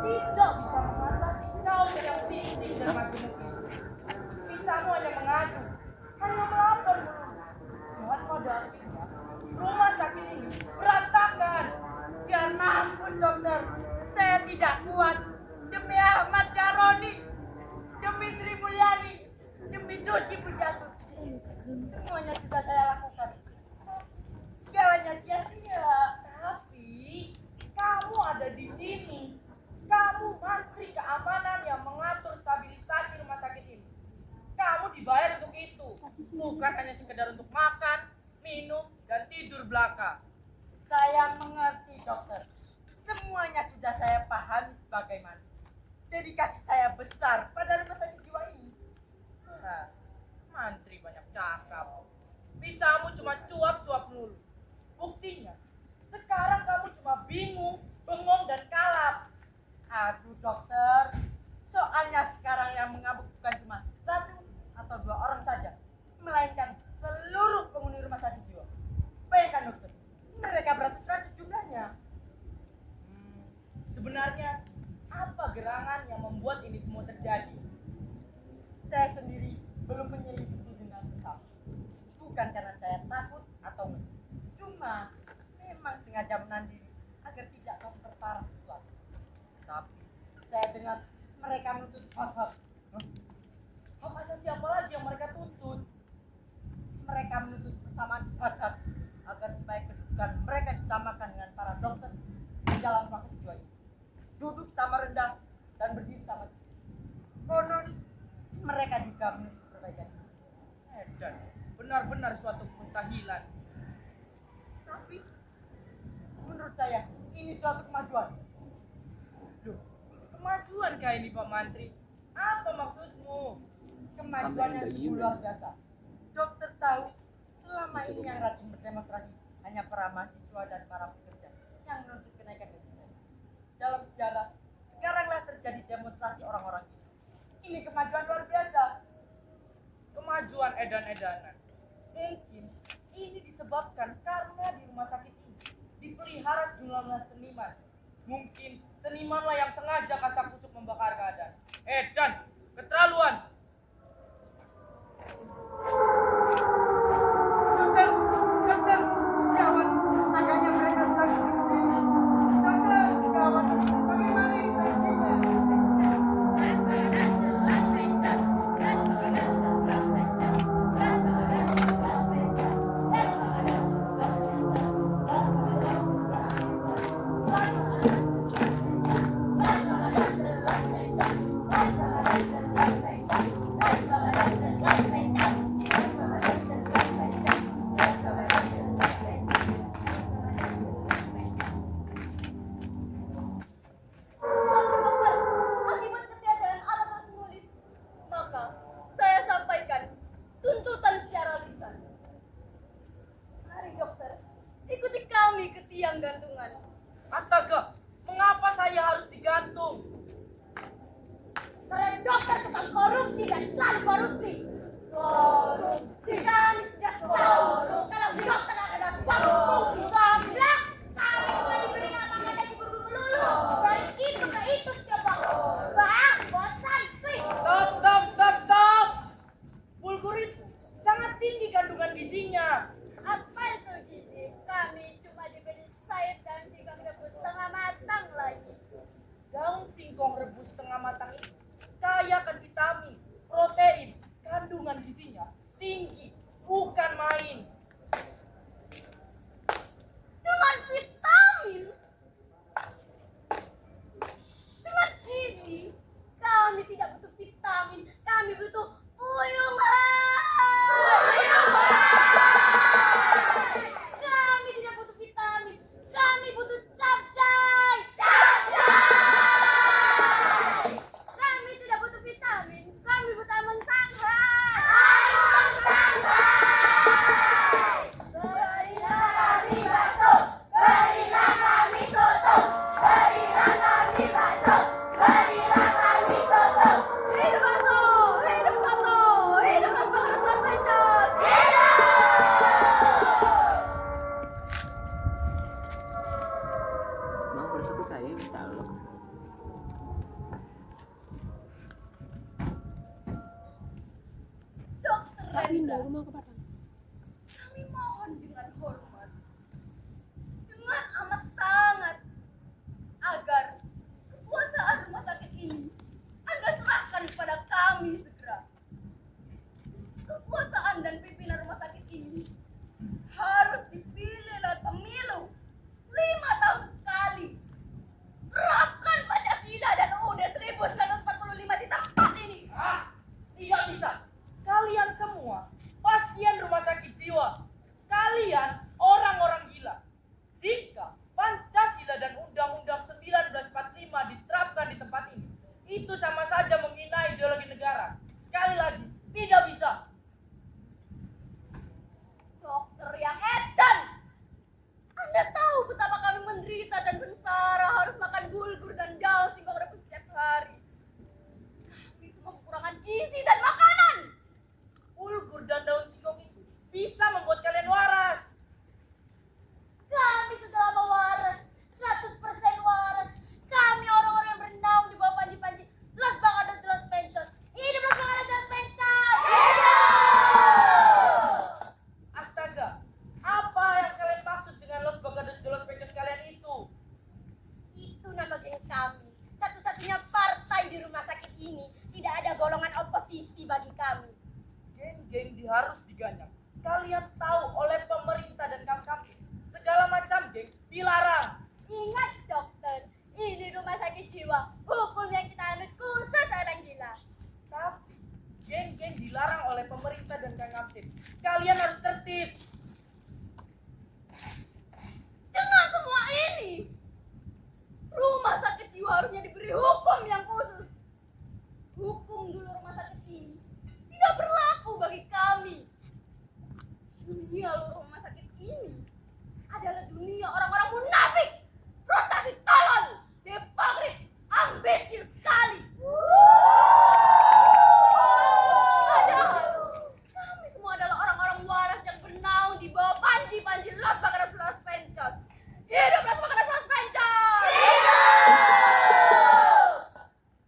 tidak bisa mengatasi kaum yang sinting dan majemuk itu. Bisamu hanya mengadu, hanya melapor melulu. Dan pada akhirnya, rumah sakit ini berantakan. Biar mampun dokter, saya tidak kuat. Demi Ahmad Jaroni, demi Sri Mulyani, demi Suci Pujatu, semuanya sudah saya lakukan. Segalanya sia-sia. Tapi kamu ada di sini. Kamu mantri keamanan yang mengatur stabilisasi rumah sakit ini. Kamu dibayar untuk itu, bukan hanya sekedar untuk makan, minum, dan tidur belaka. Saya mengerti dokter. Semuanya sudah saya pahami sebagaimana dedikasi saya besar pada rumah sakit jiwa ini. Nah, mantri banyak cakap. Bisamu cuma cuap-cuap melulu. Buktinya, sekarang kamu cuma bingung, bengong, dan kalap. Aduh dokter, soalnya sekarang yang mengamuk bukan cuma satu atau dua orang saja, melainkan seluruh penghuni rumah sakit jiwa. Bayangkan dokter, mereka beratus-ratus jumlahnya. Sebenarnya, apa gerangan yang membuat ini semua terjadi? Saya sendiri belum menyelidiki dengan besar. Bukan karena saya takut atau enggak. Cuma memang sengaja menahan diri agar tidak memperparah situasi. Tapi saya dengar mereka menuntut hak-hak. Hak asasi apa lagi yang mereka tuntut? Mereka menuntut persamaan hak-hak agar supaya kedudukan mereka disamakan dengan para dokter di dalam rumah sakit jiwa ini. Duduk sama rendah dan berdiri sama tinggi. Konon mereka juga menuntut perbaikan. Edan, benar-benar suatu kemustahilan. Tapi menurut saya ini suatu kemajuan. Duh, kemajuan kayak ini Pak Mantri. Apa maksudmu? Kemajuan yang sungguh luar biasa. Dokter tahu selama ini yang rajin berdemonstrasi hanya para mahasiswa dan para pekerja yang menuntut kenaikan gaji. Dalam sejarah, sekaranglah terjadi demonstrasi orang-orang ini. Ini kemajuan luar biasa. Kemajuan edan-edanan. Mungkin ini disebabkan karena di rumah sakit ini dipelihara sejumlah seniman. Mungkin senimanlah yang sengaja kasak kusuk membakar keadaan. Edan, keterlaluan. Dokter, dokter, gawat, agaknya mereka sedang berdiri. Dokter, gawat, bagaimana ini kondisinya? Dokter, akibat ketiadaan alat tulis menulis, maka saya sampaikan tuntutan secara lisan. Mari dokter, ikuti kami ke tiang gantungan. Astaga, mengapa saya harus digantung? Karena dokter tukang korupsi dan selalu korupsi. Korupsi. Kami sudah tahu kalau dokter adalah korupsi. Goblok. Kami cuma diberi nama ada di guru melulu. Dari itu ke itu setiap waktu. Bang, bosan. Cuy. Stop. Bulgur itu sangat tinggi kandungan gizinya. Apa itu gizi? Kami cuma diberi sayur dan singkong rebus setengah matang lagi. Daun singkong rebus setengah matang ini kaya akan vitamin, protein, kandungan gizinya tinggi, bukan main. Dengan vitamin, dengan gizi, kami tidak butuh vitamin, kami butuh puyungan. Kami tidak butuh vitamin, kami butuh capcay. Kami tidak butuh vitamin, kami butuh emang sangrai. Berilah kami bakso, berilah kami soto, berilah kami bakso, berilah kami soto. Hidup bakso, hidup soto, hidup Bang Raslan Pacar. Hidup! Emang bersebut saya minta Allah. Rendra, kami mohon dengan hormat, dengan amat sangat, agar kekuasaan rumah sakit ini Anda serahkan kepada kami segera. Kekuasaan dan pimpinan rumah sakit ini harus dipilih lewat pemilu 5 tahun sekali. Terapkan Pancasila dan UUD 1945 di tempat ini. Tidak bisa. Kalian semua pasien rumah sakit jiwa. Kalian orang-orang gila. Jika Pancasila dan Undang-Undang 1945 diterapkan di tempat ini, itu sama saja menghina ideologi negara. Sekali lagi, tidak bisa. Dokter yang edan. Anda tahu betapa kami menderita dan sengsara harus makan bulgur dan daun singkong rebus setiap hari. Kami semua kekurangan gizi dan makanan. Bulgur dan daun singkong itu bisa membuat kalian waras. Kami sudah lama waras, 100% waras. Kami orang-orang yang bernaung di bawah panji-panji. Los Bangados de los Pensos. Hidup Los Bangados de los Pensos. Astaga, apa yang kalian maksud dengan Los Bangados de los Pensos kalian itu? Itu nama geng kami. Satu-satunya partai di rumah sakit ini. Tidak ada golongan oposisi bagi kami. Geng-geng harus diganjang. Kalian tahu oleh pemerintah dan kampus segala macam geng dilarang. Ingat dokter, ini rumah sakit jiwa. Hukum yang kita anut khusus orang gila. Tapi geng-geng dilarang oleh pemerintah dan kampus. Kalian harus tertib. Dengan semua ini, rumah sakit jiwa harusnya diberi hukum yang khusus. Hukum dulu rumah sakit ini tidak berlaku bagi kami. Dunia luar rumah sakit ini adalah dunia orang-orang munafik, frustasi tolol, depagrit, ambisius sekali. Padahal kami semua adalah orang-orang waras yang bernaung di bawah panji-panji Los Bangados de los Pensos. Hidup Los Bangados de los Pensos!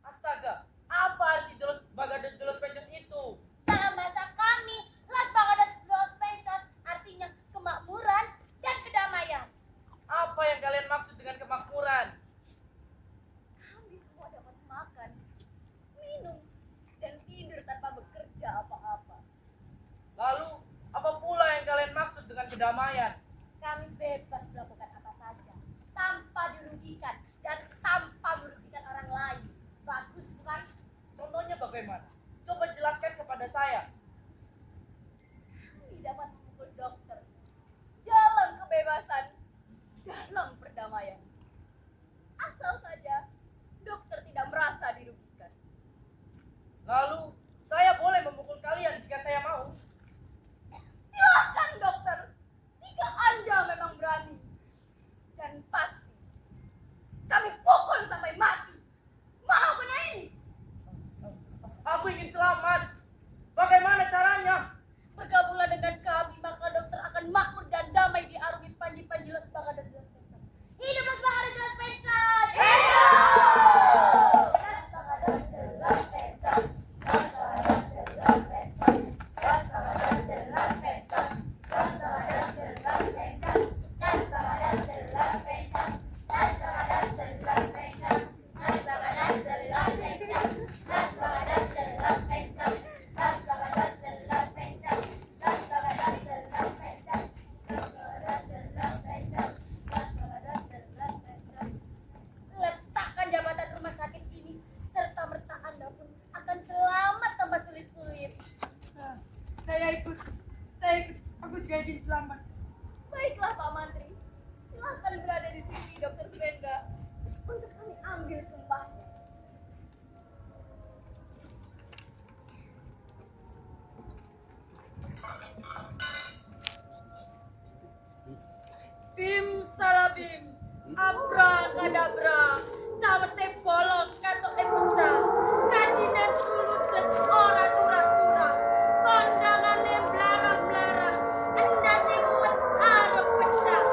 Astaga, apa arti Los Bangados de los Pensos itu? Dalam bahasa kami, Los Bangados de los Pensos artinya kemakmuran dan kedamaian. Apa yang kalian maksud dengan kemakmuran? Kami semua dapat makan, minum, dan tidur tanpa bekerja apa-apa. Lalu, apa pula yang kalian maksud dengan kedamaian? Kami bebas melakukan apa saja, tanpa dirugikan dan tanpa merugikan orang lain. Bagus bukan? Contohnya bagaimana? Coba jelaskan kepada saya. Kami dapat memukul dokter dalam kebebasan, dalam perdamaian. Asal saja dokter tidak merasa dirugikan. Lalu, saya boleh memukul kalian jika saya mau. Silakan dokter, jika Anda memang berani. Dan pasti kami pukul sampai mati. Mau kena ini? Aku ingin selamat. Bagaimana caranya? Bergabunglah dengan kami, maka dokter akan makmur dan damai diarungi panji-panji Los Bangados de los Pensos. Hidup Los Bangados de los Pensos! Los Bangados de los Pensos! Los Bangados de los Pensos! Los Bangados de los Pensos! Los Bangados de los Pensos! Los Bangados de los Pensos! Los Bangados de los Pensos! Los Bangados de los Pensos! Los Bangados de los Pensos! Los Bangados de los Pensos! Los Bangados de los Pensos! Los Bangados de los Pensos! Los Bangados de los Pensos! Letakkan jabatan rumah sakit ini serta merta Anda pun akan selamat tanpa sulit-sulit. Saya ikut. Aku juga ingin selamat. Baiklah Pak Mantri, silakan berada di sini Dokter Brenda untuk kami ambil sumpahnya. Bim salabim, abrakadabra, camete bolong kato emuta, kajinan tuludes ora turah-turah, kondangan blarah-blarah, endase mumet arep pecah,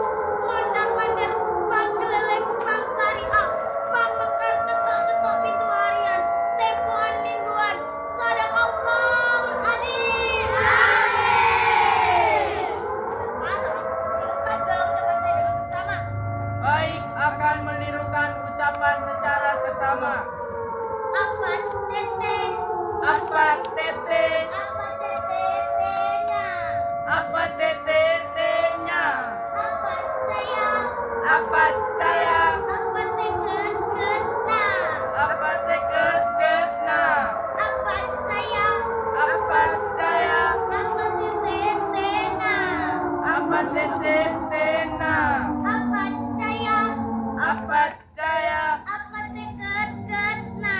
mondang mandir bang keleleng bang syariah, bang mekar ketok-ketok pintu harian, tempohan mingguan, sadaqallahul adzim. sama. Apa tete? Apa tete? Apa tete-tetenya? Apa tete-tetenya? Apa saya? Apa saya? Apa teket-ketna? Apa teket-ketna? Apa saya? Apa saya? Apa tete-tetena? Apa tete-tetena? Apa saya? Apa saya? Apa teket-ketna?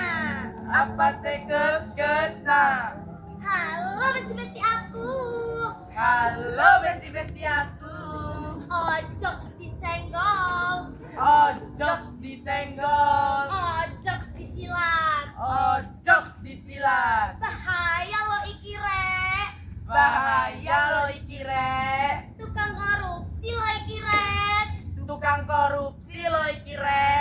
Apa teket-ketna? Halo besti-besti aku. Halo besti-besti aku. Ojok disenggol. Ojok disenggol. Ojok disilat. Ojok disilat. Bahaya lo ikire. Bahaya lo ikire. Tukang korupsi lo ikire. Tukang korupsi lo ikire.